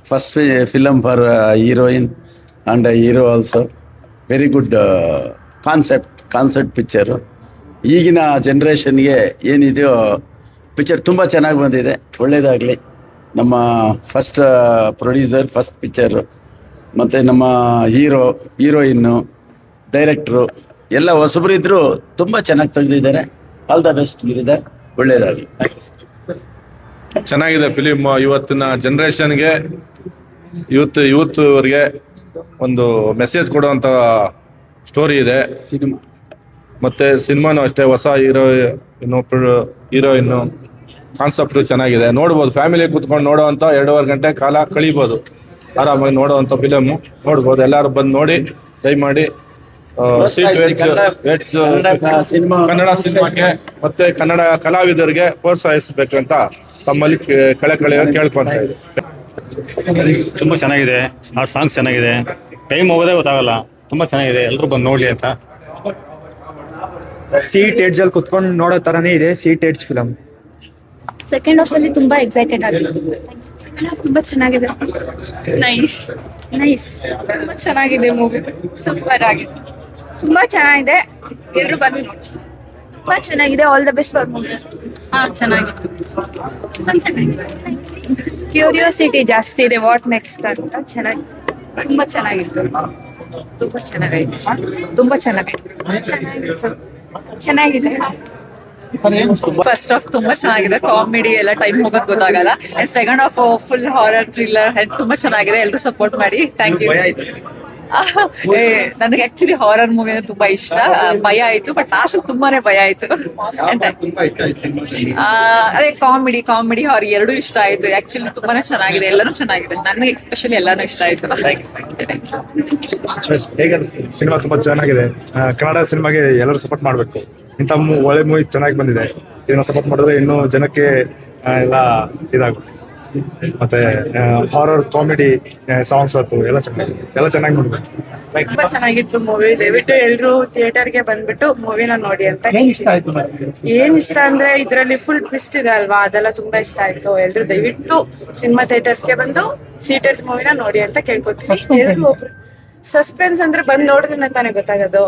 First film for heroine and hero also. Very good concept picture. ಈಗಿನ ಜನ್ರೇಷನ್ಗೆ ಏನಿದೆಯೋ picture ತುಂಬ ಚೆನ್ನಾಗಿ ಬಂದಿದೆ. ಒಳ್ಳೆಯದಾಗಲಿ. ನಮ್ಮ ಫಸ್ಟ್ ಪ್ರೊಡ್ಯೂಸರ್, ಫಸ್ಟ್ ಪಿಕ್ಚರು, ಮತ್ತು ನಮ್ಮ ಹೀರೋಯಿನ್ನು, ಡೈರೆಕ್ಟ್ರು ಎಲ್ಲ ಹೊಸಬರಿದ್ದರೂ ತುಂಬ ಚೆನ್ನಾಗಿ ತೆಗೆದಿದ್ದಾರೆ. ಆಲ್ ದ ಬೆಸ್ಟ್ ಗಿರಿಧರ್, ಒಳ್ಳೆಯದಾಗಲಿ. ಚೆನ್ನಾಗಿದೆ ಫಿಲಿಮ್. ಇವತ್ತಿನ ಜನ್ರೇಷನ್ಗೆ ಯೂತ್ವರಿಗೆ ಒಂದು ಮೆಸೇಜ್ ಕೊಡುವಂಥ ಸ್ಟೋರಿ ಇದೆ. ಸಿನಿಮಾ ಮತ್ತು ಸಿನಿಮಾನು ಅಷ್ಟೇ. ಹೊಸ ಹೀರೋಯಿನ್ನು ಕಾನ್ಸೆಪ್ಟು ಚೆನ್ನಾಗಿದೆ. ನೋಡ್ಬೋದು, ಫ್ಯಾಮಿಲಿ ಕೂತ್ಕೊಂಡು ನೋಡೋವಂಥ 2.5 ಗಂಟೆ ಕಾಲ ಕಳೀಬೋದು. ಆರಾಮಾಗಿ ನೋಡೋವಂಥ ಫಿಲಮು ನೋಡ್ಬೋದು. ಎಲ್ಲರೂ ಬಂದು ನೋಡಿ ದಯಮಾಡಿ ಕನ್ನಡ ಸಿನಿಮಾಕ್ಕೆ ಮತ್ತು ಕನ್ನಡ ಕಲಾವಿದರಿಗೆ ಪ್ರೋತ್ಸಾಹಿಸಬೇಕಂತ ತಮ್ಮಲ್ಲಿ ಕಳೆಕಳೆಯಾಗಿ ಕೇಳ್ಕೊತಾ ಇದೆ. ತುಂಬ ಚೆನ್ನಾಗಿದೆ. ಆ ಸಾಂಗ್ಸ್ ಚೆನ್ನಾಗಿದೆ. ಟೈಮ್ ಹೋಗೋದೇ ಗೊತ್ತಾಗಲ್ಲ. ತುಂಬ ಚೆನ್ನಾಗಿದೆ. ಎಲ್ಲರೂ ಬಂದು ನೋಡಲಿ ಅಂತ. ಸೀಟ್ ಎಡ್ಜ್ ಅಲ್ಲಿ ಕುತ್ಕೊಂಡು ನೋಡೋ ತರನೇ ಇದೆ seat edge film. Second half ಅಲ್ಲಿ ತುಂಬಾ ಎಕ್ಸೈಟೆಡ್ ಆಗಿತ್ತು. ಸೆಕೆಂಡ್ ಹಾಫ್ ತುಂಬಾ ಚೆನ್ನಾಗಿದೆ. ನೈಸ್ ತುಂಬಾ ಚೆನ್ನಾಗಿದೆ ಮೂವಿ. ಸೂಪರ್ ಆಗಿದೆ. ತುಂಬಾ ಚೆನ್ನಾಗಿದೆ. ಎಲ್ಲರೂ ಬಂದು ನೋಡಿ. ತುಂಬಾ ಚೆನ್ನಾಗಿದೆ. All the best for movie. ಚೆನ್ನಾಗಿತ್ತು. ಕ್ಯೂರಿಯಾಸಿಟಿ ಜಾಸ್ತಿ ಇದೆ, ವಾಟ್ ನೆಕ್ಸ್ಟ್ ಅಂತ. ತುಂಬಾ ಚೆನ್ನಾಗಿತ್ತು. ಚೆನ್ನಾಗಿದೆ. ಫಸ್ಟ್ ಹಾಫ್ ತುಂಬಾ ಚೆನ್ನಾಗಿದೆ. ಕಾಮಿಡಿ ಎಲ್ಲ ಟೈಮ್ ಹೋಗೋದು ಗೊತ್ತಾಗಲ್ಲ. And second half full horror thriller ತುಂಬಾ ಚೆನ್ನಾಗಿದೆ. ಎಲ್ಲರೂ ಸಪೋರ್ಟ್ ಮಾಡಿ. Thank you. ನನಗೆ ಆಕ್ಚುಲಿ ಹಾರರ್ ಮೂವಿ ಅಂದ್ರೆ ತುಂಬಾ ಇಷ್ಟ. ಭಯ ಆಯ್ತು, ಬಟ್ ಲಾಸ್ಟ್ ತುಂಬಾನೇ ಭಯ ಆಯ್ತು. ಅದೇ ಕಾಮಿಡಿ ಹಾರರ್ ಎರಡೂ ಇಷ್ಟ ಆಯ್ತು. ಆಕ್ಚುಲಿ ತುಂಬಾನೇ ಚೆನ್ನಾಗಿದೆ. ಎಲ್ಲರೂ ಚೆನ್ನಾಗಿದೆ. ನನಗೆ ಎಕ್ಸ್ಪೆಷಲಿ ಎಲ್ಲಾನು ಇಷ್ಟ ಆಯ್ತು. ಸಿನಿಮಾ ತುಂಬಾ ಚೆನ್ನಾಗಿದೆ. ಕನ್ನಡ ಸಿನಿಮಾಗೆ ಎಲ್ಲರೂ ಸಪೋರ್ಟ್ ಮಾಡಬೇಕು. ಇಂಥ ಒಳ್ಳೆ ಮೂವಿ ಚೆನ್ನಾಗಿ ಬಂದಿದೆ. ಇದನ್ನ ಸಪೋರ್ಟ್ ಮಾಡಿದ್ರೆ ಇನ್ನೂ ಜನಕ್ಕೆ ಎಲ್ಲ ಇದಾಗುತ್ತೆ. ಮತ್ತೆ ಹಾರರ್, ಕಾಮಿಡಿ, ಸಾಂಗ್ಸ್ ಆಯ್ತು ಎಲ್ಲ ಚೆನ್ನಾಗಿ ನೋಡ್ಬೇಕು. ತುಂಬಾ ಚೆನ್ನಾಗಿತ್ತು ಮೂವಿ. ದಯವಿಟ್ಟು ಎಲ್ರು ಥಿಯೇಟರ್ಗೆ ಬಂದ್ಬಿಟ್ಟು ಮೂವಿನ ನೋಡಿ ಅಂತ. ಏನ್ ಇಷ್ಟ ಅಂದ್ರೆ ಇದ್ರಲ್ಲಿ ಫುಲ್ ಟ್ವಿಸ್ಟ್ ಇದೆ ಅಲ್ವಾ, ಅದೆಲ್ಲ ತುಂಬಾ ಇಷ್ಟ ಆಯ್ತು. ಎಲ್ರು ದಯವಿಟ್ಟು ಸಿನಿಮಾ ಥಿಯೇಟರ್ಸ್ಗೆ ಬಂದು ಸೀಟರ್ಸ್ ಮೂವಿನ ನೋಡಿ ಅಂತ ಕೇಳ್ಕೊತೀನಿ. ಎಲ್ರು ಸಸ್ಪೆನ್ಸ್ ಅಂದ್ರೆ ಬಂದ್ ನೋಡಿದ್ರೆ ತಾನೇ ಗೊತ್ತಾಗೋದು.